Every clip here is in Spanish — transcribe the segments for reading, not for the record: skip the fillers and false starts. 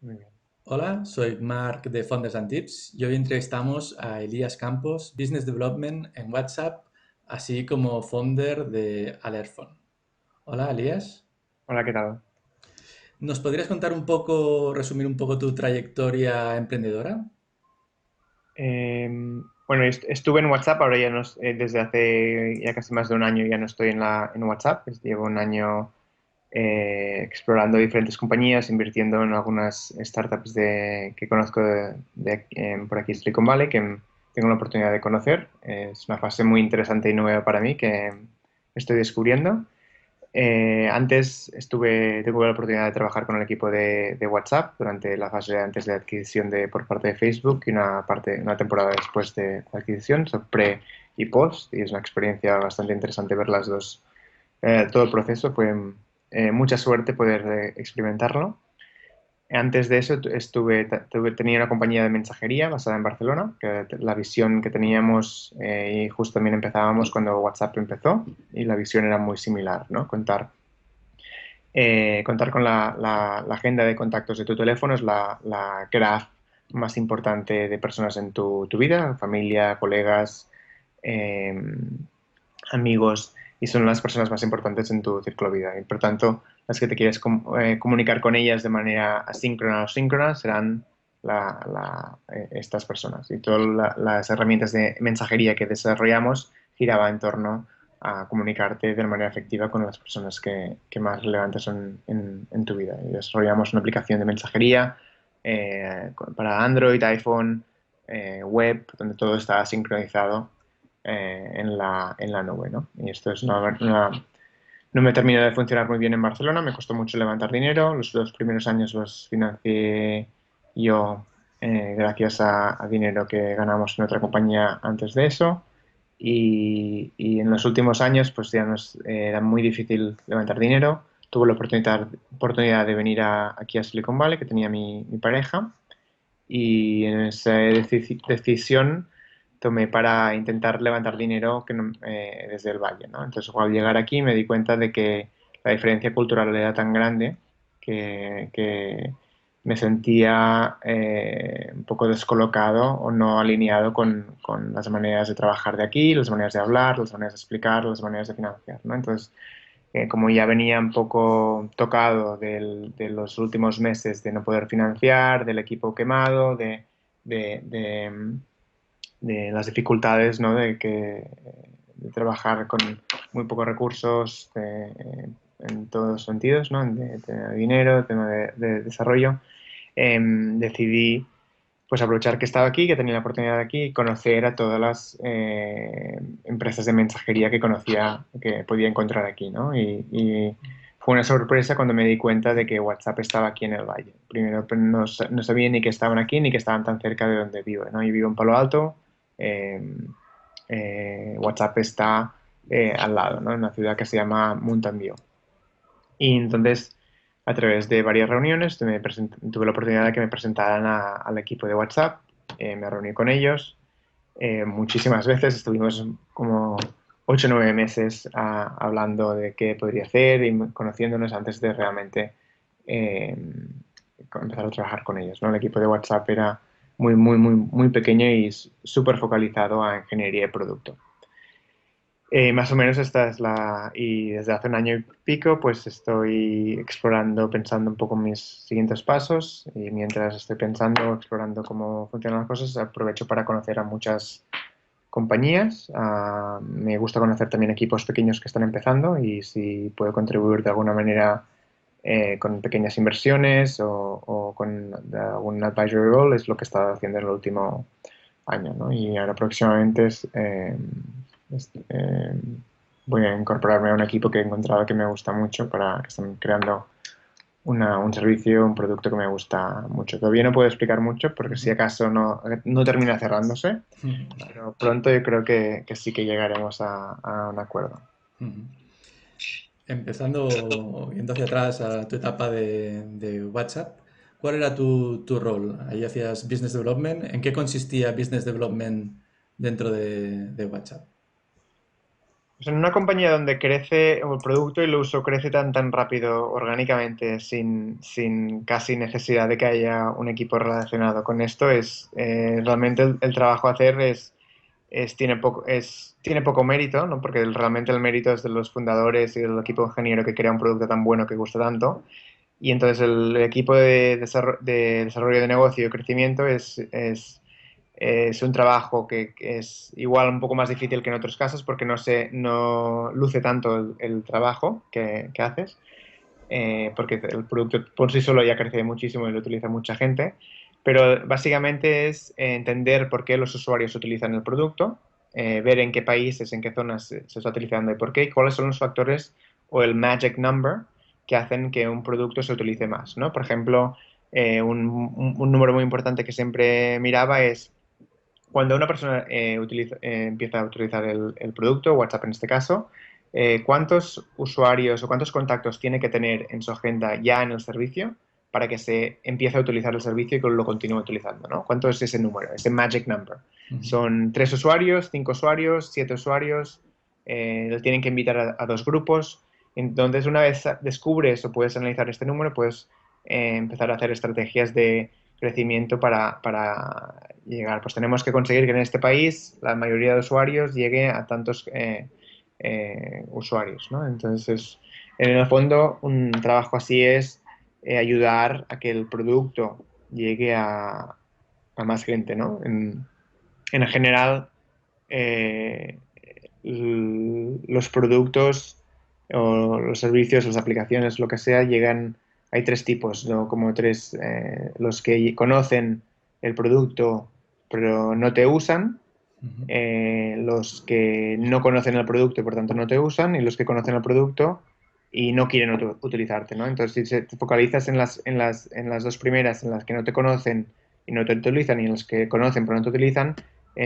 Muy bien. Hola, soy Marc de Founders and Tips y hoy entrevistamos a Elías Campos, Business Development en WhatsApp, así como founder de Alertphone. Hola, Elías. Hola, ¿qué tal? ¿Nos podrías contar un poco, resumir un poco tu trayectoria emprendedora? Bueno, estuve en WhatsApp, ahora ya no, desde hace ya casi más de un año ya no estoy en WhatsApp. Llevo un año explorando diferentes compañías, invirtiendo en algunas startups que conozco por aquí, Silicon Valley, que tengo la oportunidad de conocer. Es una fase muy interesante y nueva para mí que estoy descubriendo. Antes tuve la oportunidad de trabajar con el equipo de WhatsApp durante la fase antes de la adquisición por parte de Facebook y una temporada después de la adquisición, pre y post, y es una experiencia bastante interesante ver las dos, todo el proceso. Fue mucha suerte poder experimentarlo. Antes de eso tenía una compañía de mensajería basada en Barcelona, que la visión que teníamos, y justo también empezábamos cuando WhatsApp empezó, y la visión era muy similar, ¿no? Contar con la agenda de contactos de tu teléfono es la graph más importante de personas en tu vida, familia, colegas, eh, amigos, y son las personas más importantes en tu círculo de vida. Y por tanto, las que te quieres comunicar con ellas de manera asíncrona o síncrona serán estas personas. Y todas las herramientas de mensajería que desarrollamos giraba en torno a comunicarte de manera efectiva con las personas que más relevantes son en tu vida. Y desarrollamos una aplicación de mensajería para Android, iPhone, web, donde todo está sincronizado en la nube, ¿no? Y esto no me terminó de funcionar muy bien en Barcelona, me costó mucho levantar dinero, los 2 primeros años los financié yo, gracias a dinero que ganamos en otra compañía antes de eso. Y en los últimos años pues ya era muy difícil levantar dinero. Tuve la oportunidad de venir aquí a Silicon Valley, que tenía mi pareja, y en esa decisión tomé para intentar levantar dinero desde el valle, ¿no? Entonces, al llegar aquí me di cuenta de que la diferencia cultural era tan grande que me sentía un poco descolocado o no alineado con las maneras de trabajar de aquí, las maneras de hablar, las maneras de explicar, las maneras de financiar, ¿no? Entonces, como ya venía un poco tocado de los últimos meses de no poder financiar, del equipo quemado, de, de- de las dificultades, ¿no? De trabajar con muy pocos recursos en todos los sentidos, ¿no? Tema de dinero, tema de desarrollo, decidí pues aprovechar que estaba aquí, que tenía la oportunidad de aquí, y conocer a todas las empresas de mensajería que conocía, que podía encontrar aquí, ¿no? Y fue una sorpresa cuando me di cuenta de que WhatsApp estaba aquí en el valle. Primero pues, no sabía ni que estaban aquí ni que estaban tan cerca de donde vivo, ¿no? Yo vivo en Palo Alto, eh, WhatsApp está al lado, ¿no? En una ciudad que se llama Mountain View. Y entonces, a través de varias reuniones, tuve la oportunidad de que me presentaran al equipo de WhatsApp. Me reuní con ellos muchísimas veces. Estuvimos como 8 o 9 meses hablando de qué podría hacer y conociéndonos antes de realmente eh, empezar a trabajar con ellos, ¿no? El equipo de WhatsApp era muy, muy, muy, muy pequeño y súper focalizado a ingeniería de producto. Más o menos esta es y desde hace un año y pico pues estoy explorando, pensando un poco en mis siguientes pasos, y mientras estoy pensando, explorando cómo funcionan las cosas, aprovecho para conocer a muchas compañías. Me gusta conocer también equipos pequeños que están empezando, y si puedo contribuir de alguna manera con pequeñas inversiones o con algún advisory role, es lo que he estado haciendo en el último año, ¿no? Y ahora próximamente eh, voy a incorporarme a un equipo que he encontrado que me gusta mucho, para que están creando un servicio, un producto que me gusta mucho. Todavía no puedo explicar mucho porque si Ujú. acaso no termina cerrándose, Vale. pero pronto yo creo que sí que llegaremos a un acuerdo. Ujú. Empezando, yendo hacia atrás a tu etapa de WhatsApp, ¿cuál era tu rol? Ahí hacías Business Development. ¿En qué consistía Business Development dentro de WhatsApp? Pues en una compañía donde crece el producto y el uso crece tan rápido orgánicamente, sin casi necesidad de que haya un equipo relacionado con esto, realmente el trabajo a hacer tiene poco mérito, ¿no? Porque realmente el mérito es de los fundadores y del equipo ingeniero que crea un producto tan bueno que gusta tanto. Y entonces el equipo de desarrollo de negocio y crecimiento es un trabajo que es igual un poco más difícil que en otros casos porque no luce tanto el trabajo que haces, porque el producto por sí solo ya crece muchísimo y lo utiliza mucha gente, pero básicamente es entender por qué los usuarios utilizan el producto, ver en qué países, en qué zonas se está utilizando y por qué, y cuáles son los factores o el magic number que hacen que un producto se utilice más, ¿no? Por ejemplo, un número muy importante que siempre miraba es cuando una persona empieza a utilizar el producto, WhatsApp en este caso, ¿cuántos usuarios o cuántos contactos tiene que tener en su agenda ya en el servicio para que se empiece a utilizar el servicio y que lo continúe utilizando, ¿no? ¿Cuánto es ese número, ese magic number? Ujú. ¿Son 3 usuarios, 5 usuarios, 7 usuarios? Lo tienen que invitar a 2 grupos. Entonces, una vez descubres o puedes analizar este número, puedes empezar a hacer estrategias de crecimiento para llegar. Pues tenemos que conseguir que en este país la mayoría de usuarios llegue a tantos usuarios, ¿no? Entonces, en el fondo, un trabajo así es ayudar a que el producto llegue a más gente, ¿no? En general, eh, los productos o los servicios, las aplicaciones, lo que sea, hay 3 tipos, ¿no? Como los que conocen el producto pero no te usan, Ujú. los que no conocen el producto y por tanto no te usan, y los que conocen el producto y no quieren utilizarte, ¿no? Entonces, si te focalizas en las 2 primeras, en las que no te conocen y no te utilizan, y en las que conocen pero no te utilizan,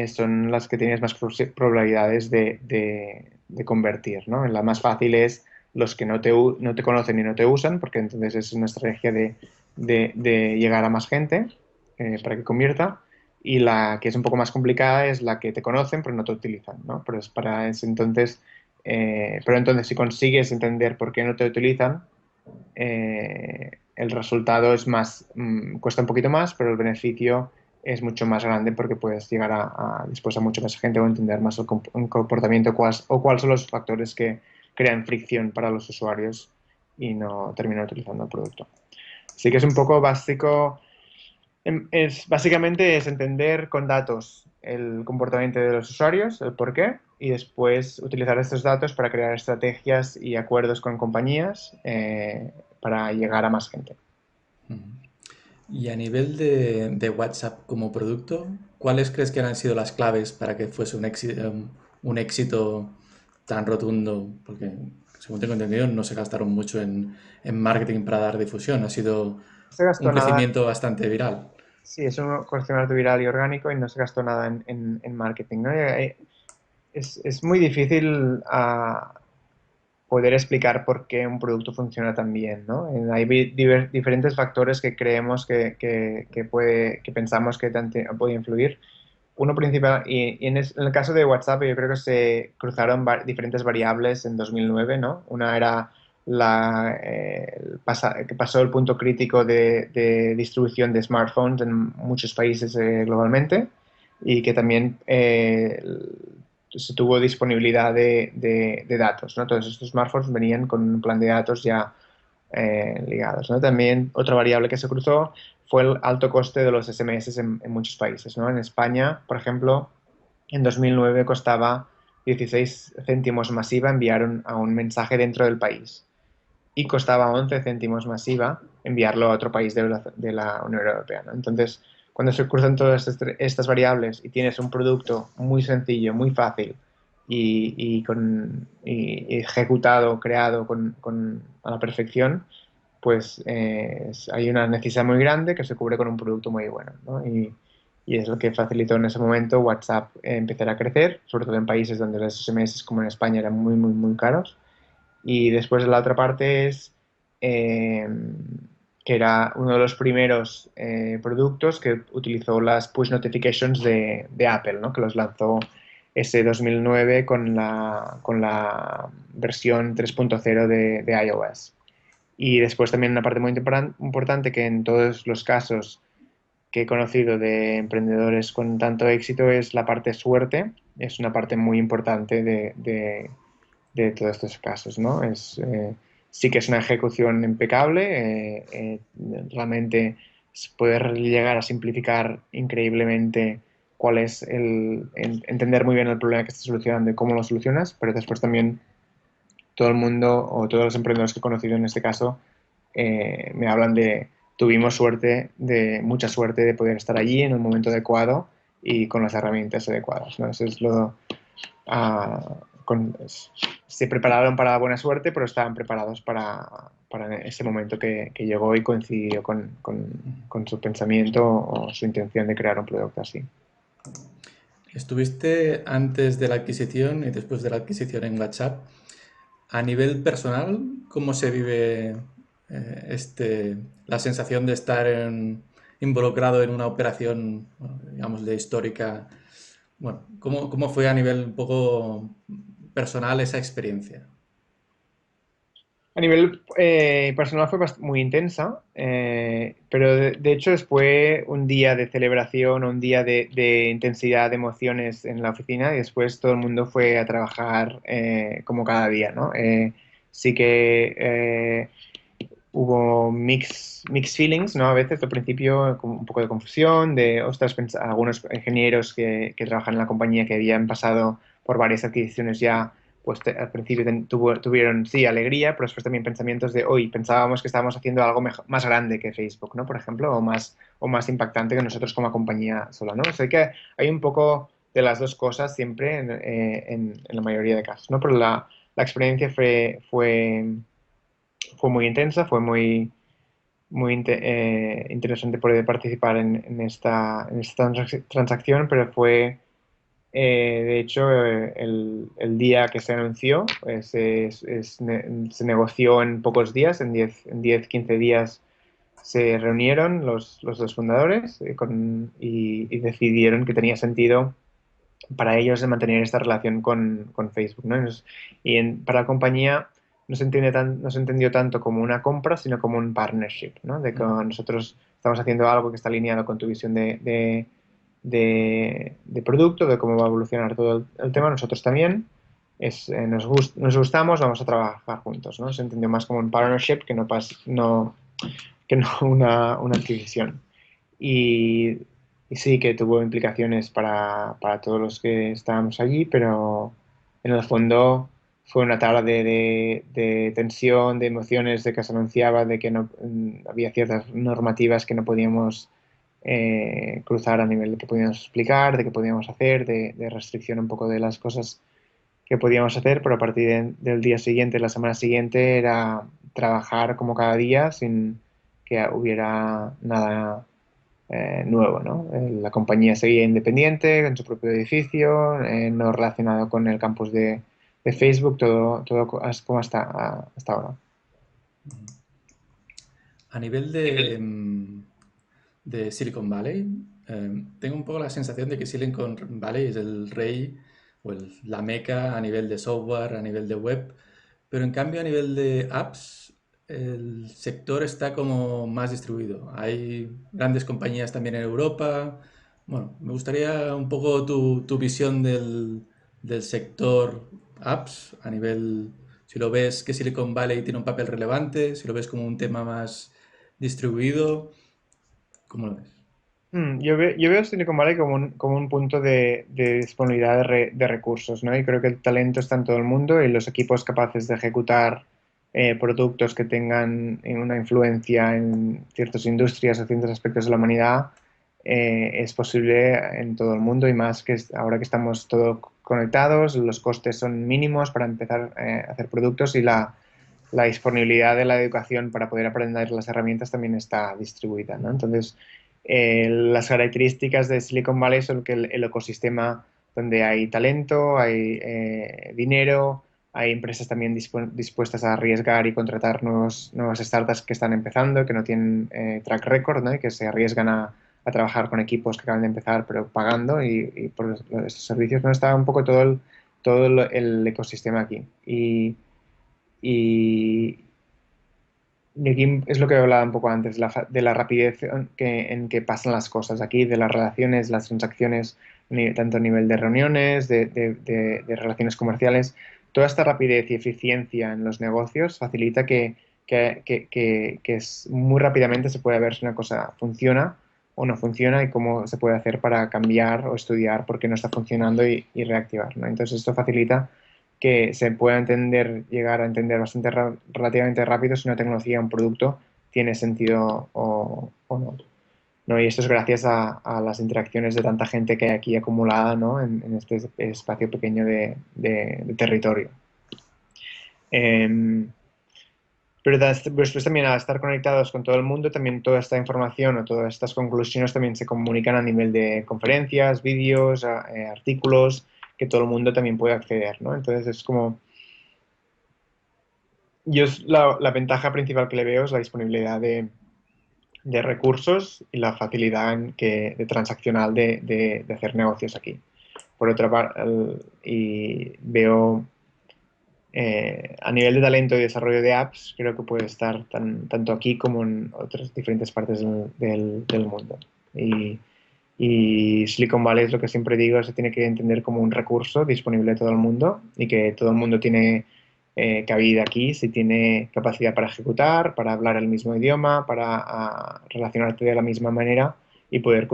son las que tienes más probabilidades de convertir, ¿no? La más fácil es los que no te conocen y no te usan, porque entonces es una estrategia de llegar a más gente para que convierta. Y la que es un poco más complicada es la que te conocen pero no te utilizan, ¿no? Pero es para ese entonces, pero entonces si consigues entender por qué no te utilizan, el resultado cuesta un poquito más, pero el beneficio es mucho más grande porque puedes llegar después a mucha más gente o entender más el comportamiento o cuáles son los factores que crean fricción para los usuarios y no terminan utilizando el producto. Así que es un poco básico. Básicamente es entender con datos el comportamiento de los usuarios, el por qué, y después utilizar estos datos para crear estrategias y acuerdos con compañías para llegar a más gente. Ujú. Y a nivel de WhatsApp como producto, ¿cuáles crees que han sido las claves para que fuese un éxito tan rotundo? Porque, según tengo entendido, no se gastaron mucho en marketing para dar difusión. Ha sido No se un gastó nada, crecimiento bastante viral. sí, es un coleccionador viral y orgánico y no se gastó nada en marketing, ¿no? Es muy difícil poder explicar por qué un producto funciona tan bien, ¿no? Hay diferentes factores que creemos que pensamos que puede influir. Uno principal, en el caso de WhatsApp, yo creo que se cruzaron diferentes variables en 2009, ¿no? Una era que pasó el punto crítico de distribución de smartphones en muchos países globalmente y que también se tuvo disponibilidad de datos, ¿no? Todos estos smartphones venían con un plan de datos ya ligados, ¿no? También otra variable que se cruzó fue el alto coste de los SMS en muchos países, ¿no? En España, por ejemplo, en 2009 costaba 16 céntimos masiva enviar a un mensaje dentro del país y costaba 11 céntimos masiva enviarlo a otro país de la Unión Europea, ¿no? Entonces, cuando se cruzan todas estas variables y tienes un producto muy sencillo, muy fácil y ejecutado, creado a la perfección, pues hay una necesidad muy grande que se cubre con un producto muy bueno, ¿no? Y es lo que facilitó en ese momento WhatsApp empezar a crecer, sobre todo en países donde los SMS como en España eran muy, muy, muy caros. Y después la otra parte es eh, que era uno de los primeros productos que utilizó las push notifications de Apple, ¿no? Que los lanzó ese 2009 con la versión 3.0 de iOS. Y después también una parte muy importante que en todos los casos que he conocido de emprendedores con tanto éxito es la parte suerte. Es una parte muy importante de todos estos casos, ¿no? Sí que es una ejecución impecable, realmente poder llegar a simplificar increíblemente cuál es entender muy bien el problema que estás solucionando y cómo lo solucionas, pero después también todo el mundo o todos los emprendedores que he conocido en este caso me hablan de tuvimos suerte, de mucha suerte de poder estar allí en el momento adecuado y con las herramientas adecuadas, ¿no? Eso es lo, ah, se prepararon para la buena suerte, pero estaban preparados para ese momento que llegó y coincidió con su pensamiento o su intención de crear un producto así. Estuviste antes de la adquisición y después de la adquisición en WhatsApp. A nivel personal, ¿cómo se vive la sensación de estar involucrado en una operación, bueno, digamos, de histórica? Bueno, ¿cómo fue a nivel un poco personal esa experiencia? A nivel personal fue muy intensa, pero de hecho fue un día de celebración, un día de intensidad de emociones en la oficina y después todo el mundo fue a trabajar como cada día, ¿no? Sí que hubo mix feelings, ¿no? A veces al principio como un poco de confusión, de, ostras, algunos ingenieros que trabajan en la compañía que habían pasado por varias adquisiciones ya, pues al principio tuvieron, sí, alegría, pero después también pensamientos de, hoy pensábamos que estábamos haciendo algo más grande que Facebook, ¿no? Por ejemplo, o más impactante que nosotros como compañía sola, ¿no? O sea que hay un poco de las dos cosas siempre en la mayoría de casos, ¿no? Pero la experiencia fue muy intensa, fue muy interesante poder participar en esta transacción, pero fue, de hecho, el día que se anunció, se negoció en pocos días, en 10 15 días se reunieron los dos fundadores y decidieron que tenía sentido para ellos de mantener esta relación con Facebook, ¿no? Para la compañía no se entendió tanto como una compra, sino como un partnership, ¿no? De que nosotros estamos haciendo algo que está alineado con tu visión de producto, de cómo va a evolucionar todo el tema, nosotros también. Nos gustamos, vamos a trabajar juntos, ¿no? Se entendió más como un partnership que no una adquisición. Y, y sí que tuvo implicaciones para todos los que estábamos allí, pero en el fondo fue una tarde de tensión, de emociones, de que se anunciaba, de que no, había ciertas normativas que no podíamos cruzar a nivel de que podíamos explicar, de que podíamos hacer, de restricción un poco de las cosas que podíamos hacer, pero a partir del día siguiente, la semana siguiente, era trabajar como cada día sin que hubiera nada nuevo, ¿no? La compañía seguía independiente, en su propio edificio, no relacionado con el campus de Facebook, todo es como hasta ahora. A nivel de Silicon Valley, tengo un poco la sensación de que Silicon Valley es el rey o la meca a nivel de software, a nivel de web, pero en cambio a nivel de apps, el sector está como más distribuido. Hay grandes compañías también en Europa. Bueno, me gustaría un poco tu visión del sector apps a nivel, si lo ves que Silicon Valley tiene un papel relevante, si lo ves como un tema más distribuido, ¿cómo lo ves? Yo veo Silicon Valley como un punto de disponibilidad de recursos, ¿no? Y creo que el talento está en todo el mundo y los equipos capaces de ejecutar productos que tengan una influencia en ciertas industrias o ciertos aspectos de la humanidad es posible en todo el mundo y más ahora que estamos todos conectados, los costes son mínimos para empezar a hacer productos y la disponibilidad de la educación para poder aprender las herramientas también está distribuida, ¿no? Entonces, las características de Silicon Valley son que el ecosistema donde hay talento, hay dinero, hay empresas también dispuestas a arriesgar y contratar nuevas startups que están empezando, que no tienen track record, ¿no? Y que se arriesgan a a trabajar con equipos que acaban de empezar, pero pagando y por estos servicios, ¿no? Está un poco todo el ecosistema aquí. Y, y aquí es lo que hablaba un poco antes, de la rapidez en que pasan las cosas aquí, de las relaciones, las transacciones, tanto a nivel de reuniones, de relaciones comerciales. Toda esta rapidez y eficiencia en los negocios facilita que muy rápidamente se puede ver si una cosa funciona o no funciona y cómo se puede hacer para cambiar o estudiar por qué no está funcionando y reactivar, ¿no? Entonces esto facilita que se pueda entender, llegar a entender bastante relativamente rápido si una tecnología o un producto tiene sentido o no. ¿No? Y esto es gracias a las interacciones de tanta gente que hay aquí acumulada, ¿no? en este espacio pequeño de territorio. Eh, pero después también al estar conectados con todo el mundo, también toda esta información o todas estas conclusiones también se comunican a nivel de conferencias, vídeos, artículos, que todo el mundo también puede acceder, ¿no? Entonces es como yo la ventaja principal que le veo es la disponibilidad de recursos y la facilidad de transaccional de hacer negocios aquí. Por otra parte, y veo a nivel de talento y desarrollo de apps, creo que puede estar tanto aquí como en otras diferentes partes del mundo. Y Silicon Valley es lo que siempre digo, se tiene que entender como un recurso disponible a todo el mundo y que todo el mundo tiene cabida aquí si tiene capacidad para ejecutar, para hablar el mismo idioma, para relacionarte de la misma manera y poder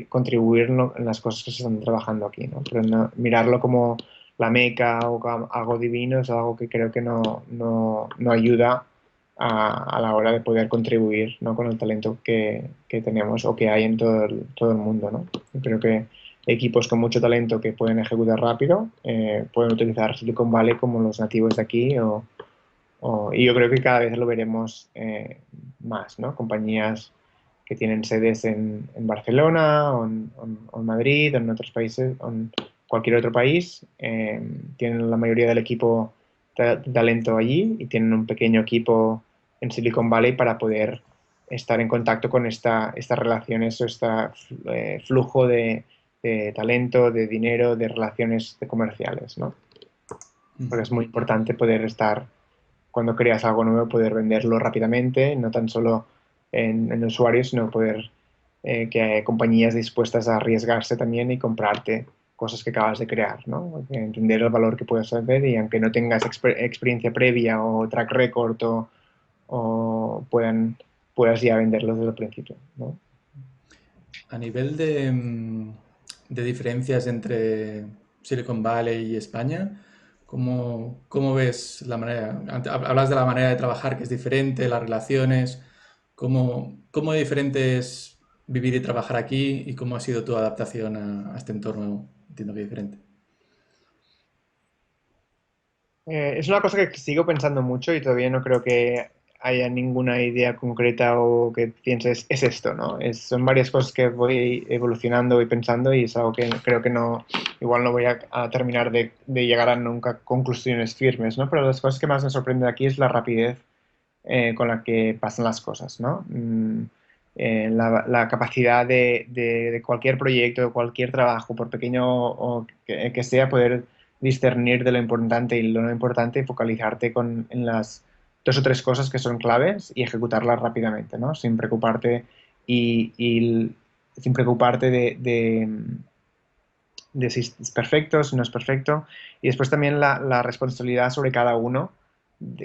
contribuir en las cosas que se están trabajando aquí, ¿no? Pero mirarlo como la meca o como algo divino es algo que creo que no ayuda a la hora de poder contribuir, ¿no? Con el talento que tenemos o que hay en todo el mundo, ¿no? Yo creo que equipos con mucho talento que pueden ejecutar rápido pueden utilizar Silicon Valley como los nativos de aquí y yo creo que cada vez lo veremos más, ¿no? Compañías que tienen sedes en Barcelona o en Madrid o en otros países o en cualquier otro país, tienen la mayoría del equipo talento allí y tienen un pequeño equipo en Silicon Valley para poder estar en contacto con estas relaciones o este flujo de talento, de dinero, de relaciones comerciales, ¿no? Porque es muy importante poder estar, cuando creas algo nuevo, poder venderlo rápidamente, no tan solo en usuarios, sino poder que hay compañías dispuestas a arriesgarse también y comprarte cosas que acabas de crear, ¿no? Entender el valor que puedes hacer y aunque no tengas experiencia previa o track record o puedas ya venderlos desde el principio, ¿no? A nivel de diferencias entre Silicon Valley y España, ¿cómo ves la manera? Hablas de la manera de trabajar que es diferente, las relaciones. ¿Cómo de diferente es vivir y trabajar aquí y cómo ha sido tu adaptación a este entorno? Entiendo que diferente. Es una cosa que sigo pensando mucho y todavía no creo que haya ninguna idea concreta o que pienses, es esto, ¿no? Son varias cosas que voy evolucionando y pensando y es algo que creo que no, igual no voy a terminar de llegar a nunca conclusiones firmes, ¿no? Pero las cosas que más me sorprende aquí es la rapidez con la que pasan las cosas, ¿no? La capacidad de cualquier proyecto, de cualquier trabajo, por pequeño que sea, poder discernir de lo importante y lo no importante y focalizarte en las dos o tres cosas que son claves y ejecutarlas rápidamente, ¿no? Sin preocuparte sin preocuparte de si es perfecto, si no es perfecto. Y después también la responsabilidad sobre cada uno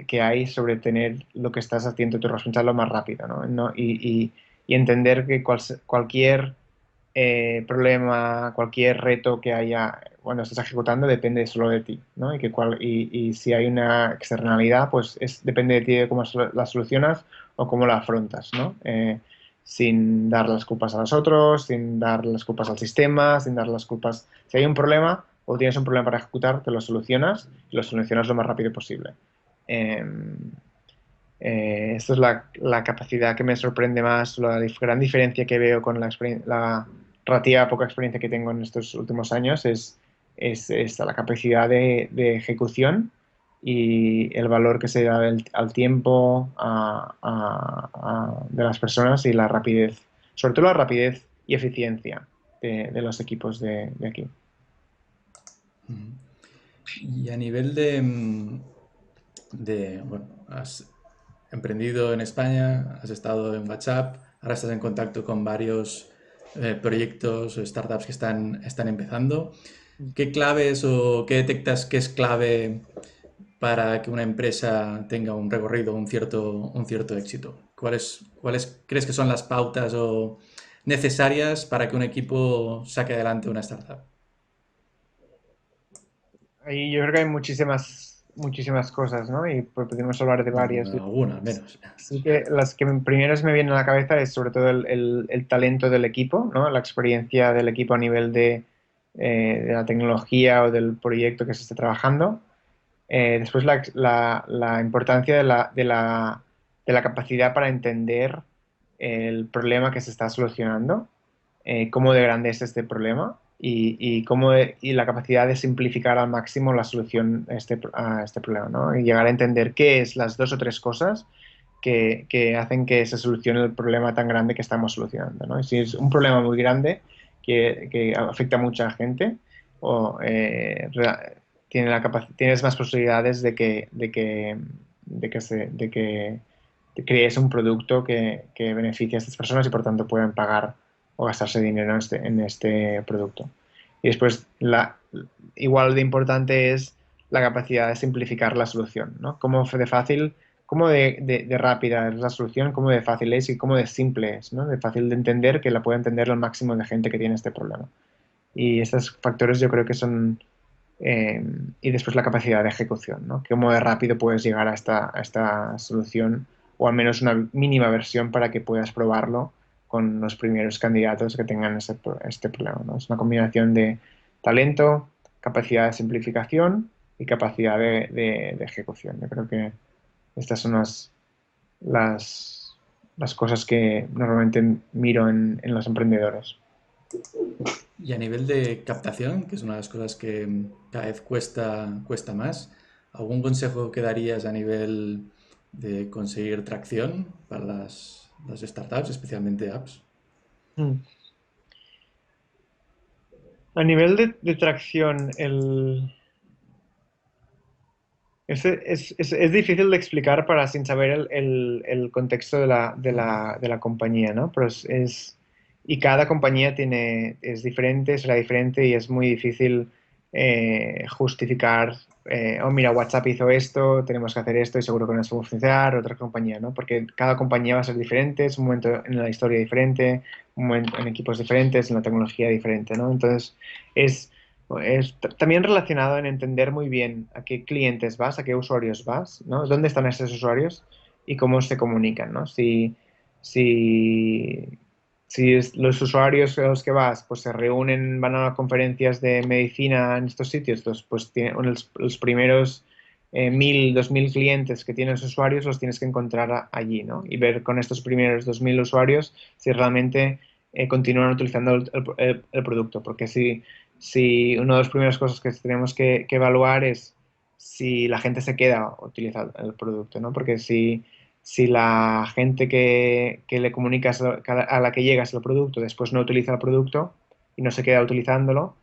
que hay sobre tener lo que estás haciendo, tu responsable lo más rápido, ¿no? Y entender que cualquier problema, cualquier reto que haya cuando estás ejecutando depende solo de ti, ¿no? Y si hay una externalidad, pues depende de ti de cómo la solucionas o cómo la afrontas, ¿no? Sin dar las culpas a los otros, sin dar las culpas al sistema, sin dar las culpas. Si hay un problema o tienes un problema para ejecutar, te lo solucionas y lo solucionas lo más rápido posible. Eh, Esto es la capacidad que me sorprende más, la gran diferencia que veo con la relativa poca experiencia que tengo en estos últimos años es esta, la capacidad de ejecución y el valor que se da al tiempo de las personas y la rapidez, sobre todo la rapidez y eficiencia de los equipos de aquí. Y a nivel bueno, has emprendido en España, has estado en WhatsApp, ahora estás en contacto con varios proyectos o startups que están empezando. ¿Qué claves o qué detectas que es clave para que una empresa tenga un recorrido, un cierto éxito? ¿Cuáles crees que son las pautas o necesarias para que un equipo saque adelante una startup? Ahí yo creo que hay muchísimas cosas, ¿no? Y pues podemos hablar de varias. Alguna al menos. Sí que las que primero se me vienen a la cabeza es sobre todo el talento del equipo, ¿no? La experiencia del equipo a nivel de la tecnología o del proyecto que se esté trabajando. Después la importancia de la capacidad para entender el problema que se está solucionando, cómo de grande es este problema y la capacidad de simplificar al máximo la solución a este problema, ¿no? Y llegar a entender qué es las dos o tres cosas que hacen que se solucione el problema tan grande que estamos solucionando, ¿no? Y si es un problema muy grande que afecta a mucha gente, o, tienes más posibilidades de que crees un producto que beneficie a estas personas y por tanto puedan pagar o gastarse dinero en este producto. Y después, igual de importante es la capacidad de simplificar la solución, ¿no? Cómo de rápida es la solución, cómo de fácil es y cómo de simple es, ¿no? De fácil de entender, que la pueda entender el máximo de gente que tiene este problema. Y estos factores yo creo que son... y después la capacidad de ejecución, ¿no? Cómo de rápido puedes llegar a esta solución o al menos una mínima versión para que puedas probarlo con los primeros candidatos que tengan este problema, ¿no? Es una combinación de talento, capacidad de simplificación y capacidad de ejecución. Yo creo que estas son las, las cosas que normalmente miro en los emprendedores. Y a nivel de captación, que es una de las cosas que cada vez cuesta más, ¿algún consejo que darías a nivel de conseguir tracción para las startups, especialmente apps? Mm. A nivel de tracción, es difícil de explicar sin saber el contexto de la compañía, ¿no? Pero y cada compañía es diferente, será diferente y es muy difícil justificar, oh, mira, WhatsApp hizo esto, tenemos que hacer esto y seguro que no es funcionar, otra compañía, ¿no? Porque cada compañía va a ser diferente, es un momento en la historia diferente, un momento en equipos diferentes, en la tecnología diferente, ¿no? Entonces, es también relacionado en entender muy bien a qué clientes vas, a qué usuarios vas, ¿no? ¿Dónde están esos usuarios y cómo se comunican, ¿no? Si, los usuarios a los que vas pues se reúnen, van a conferencias de medicina en estos sitios, pues tienen los primeros 1.000, 2.000 clientes que tienen los usuarios los tienes que encontrar allí, ¿no? Y ver con estos primeros 2.000 usuarios si realmente continúan utilizando el producto, porque si una de las primeras cosas que tenemos que evaluar es si la gente se queda utilizando el producto, ¿no? Porque si la gente que le comunicas a la que llegas el producto después no utiliza el producto y no se queda utilizándolo,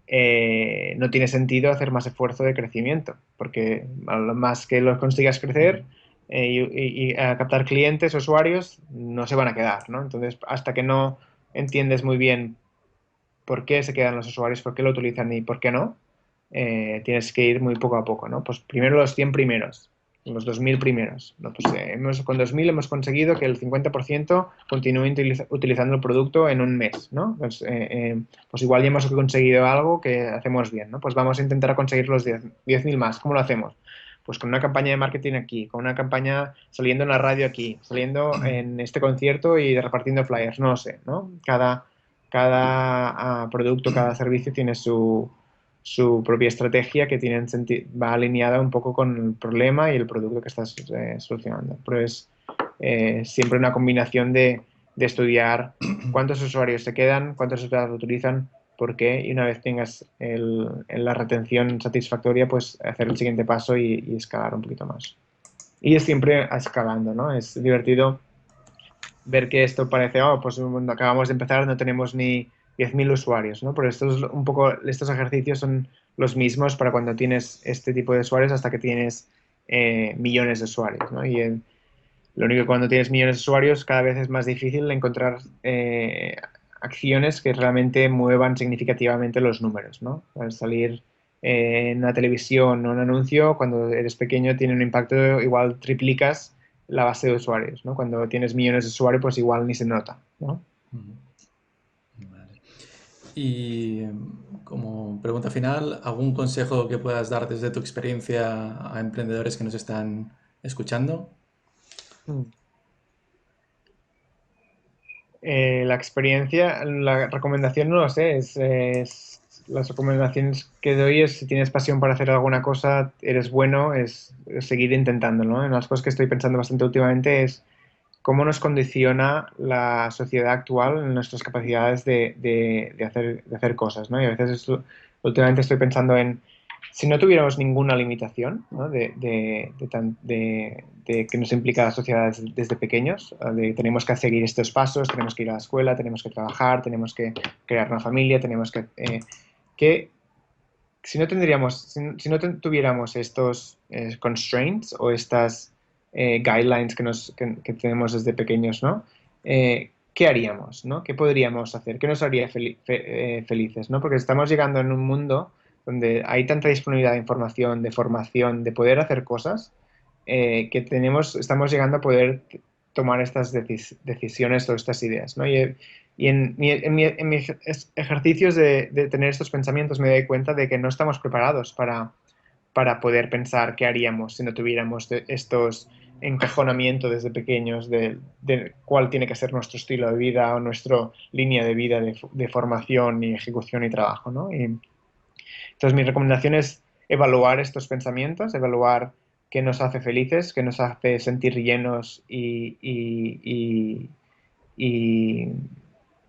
no tiene sentido hacer más esfuerzo de crecimiento, porque a lo más que los consigas crecer y a captar clientes, usuarios, no se van a quedar, ¿no? Entonces, hasta que no entiendes muy bien por qué se quedan los usuarios, por qué lo utilizan y por qué no, tienes que ir muy poco a poco, ¿no? Pues primero los 100 primeros, los 2.000 primeros, ¿no? Pues con 2.000 hemos conseguido que el 50% continúe utilizando el producto en un mes, ¿no? Pues igual ya hemos conseguido algo que hacemos bien, ¿no? Pues vamos a intentar conseguir los 10.000 más. ¿Cómo lo hacemos? Pues con una campaña de marketing aquí, con una campaña saliendo en la radio aquí, saliendo en este concierto y repartiendo flyers, no lo sé, ¿no? Cada producto, cada servicio tiene su propia estrategia que va alineada un poco con el problema y el producto que estás solucionando. Pero es siempre una combinación de estudiar cuántos usuarios se quedan, cuántos usuarios lo utilizan, por qué, y una vez tengas la retención satisfactoria, pues hacer el siguiente paso y escalar un poquito más. Y es siempre escalando, ¿no? Es divertido ver que esto parece, oh, pues cuando acabamos de empezar no tenemos ni 10.000 usuarios, ¿no? Pero estos, un poco, estos ejercicios son los mismos para cuando tienes este tipo de usuarios hasta que tienes millones de usuarios, ¿no? Lo único que cuando tienes millones de usuarios cada vez es más difícil encontrar acciones que realmente muevan significativamente los números, ¿no? Al salir en una televisión o un anuncio, cuando eres pequeño tiene un impacto, igual triplicas la base de usuarios, ¿no? Cuando tienes millones de usuarios, pues igual ni se nota, ¿no? Ujú. Vale. Y como pregunta final, ¿algún consejo que puedas dar desde tu experiencia a emprendedores que nos están escuchando? Mm. La experiencia, la recomendación no lo sé, las recomendaciones que doy es si tienes pasión para hacer alguna cosa, eres bueno, es seguir intentándolo, ¿no? En las cosas que estoy pensando bastante últimamente es cómo nos condiciona la sociedad actual en nuestras capacidades de hacer cosas, ¿no? Y a veces últimamente estoy pensando en si no tuviéramos ninguna limitación, ¿no? De que nos implica la sociedad desde pequeños, de tenemos que seguir estos pasos, tenemos que ir a la escuela, tenemos que trabajar, tenemos que crear una familia, tenemos que si no tendríamos, si no tuviéramos estos constraints o estas guidelines que tenemos desde pequeños, ¿no? ¿Qué haríamos, ¿no? ¿Qué podríamos hacer? ¿Qué nos haría felices, ¿no? Porque estamos llegando en un mundo donde hay tanta disponibilidad de información, de formación, de poder hacer cosas, que estamos llegando a poder tomar estas decisiones o estas ideas, ¿no? Y en mis ejercicios de tener estos pensamientos me doy cuenta de que no estamos preparados para poder pensar qué haríamos si no tuviéramos estos encajonamientos desde pequeños de cuál tiene que ser nuestro estilo de vida o nuestra línea de vida de formación y ejecución y trabajo, ¿no? Y entonces mi recomendación es evaluar estos pensamientos, evaluar qué nos hace felices, qué nos hace sentir llenos y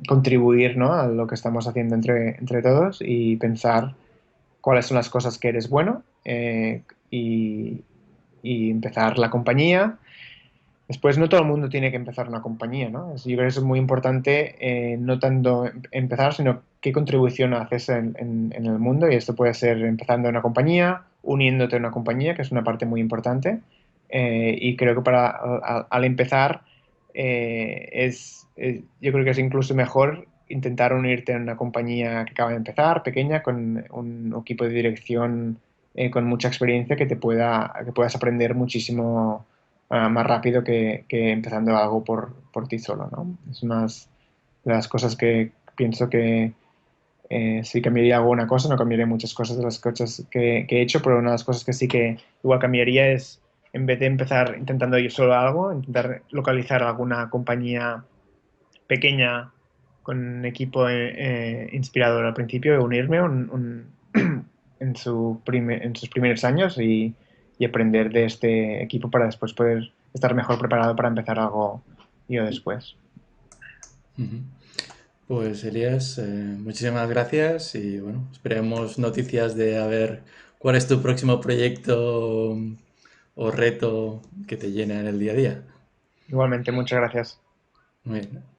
contribuir, ¿no? A lo que estamos haciendo entre todos y pensar cuáles son las cosas que eres bueno y empezar la compañía. Después, no todo el mundo tiene que empezar una compañía, ¿no? Yo creo que es muy importante no tanto empezar, sino qué contribución haces en el mundo. Y esto puede ser empezando una compañía, uniéndote a una compañía, que es una parte muy importante. Y creo que al empezar, yo creo que es incluso mejor intentar unirte en una compañía que acaba de empezar, pequeña, con un equipo de dirección con mucha experiencia que puedas aprender muchísimo más rápido que empezando algo por ti solo, ¿no? Es una de las cosas que pienso que sí cambiaría alguna cosa, no cambiaría muchas cosas de las cosas que he hecho, pero una de las cosas que sí que igual cambiaría es, en vez de empezar intentando yo solo algo, intentar localizar alguna compañía pequeña con un equipo inspirador al principio, de unirme en sus primeros años y aprender de este equipo para después poder estar mejor preparado para empezar algo yo después. Ujú. Pues Elías, muchísimas gracias y bueno, esperemos noticias de a ver cuál es tu próximo proyecto o reto que te llena en el día a día. Igualmente, muchas gracias. Muy bien.